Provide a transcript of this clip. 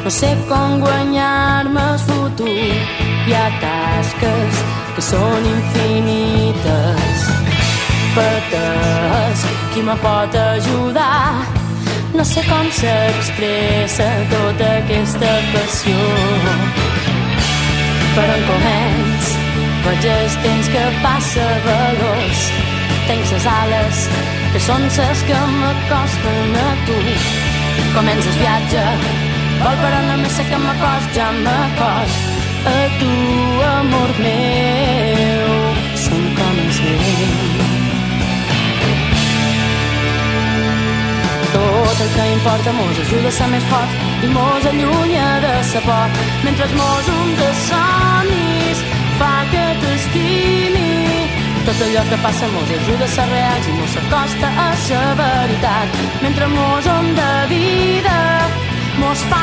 No sé com guanyar-me el futur. Hi ha tasques que són infinites. Pates, qui me pot ajudar? No sé com s'expressa tota aquesta passió. Per on començ? Veig el temps que passa veloç. Tenc ses ales, que són ses que m'acosten a tu. Comença el viatge, vol però només sé que m'acost, ja m'acost a tu, amor meu. Som com els vents. Tot el que importa mos ajuda a ser més fort i mos allunya de sa por, mentre mos un de somnis fa que t'estimi. Tot allò que passa mos ajuda a ser reals i mos s'acosta a sa veritat, mentre mos on de vida mos fa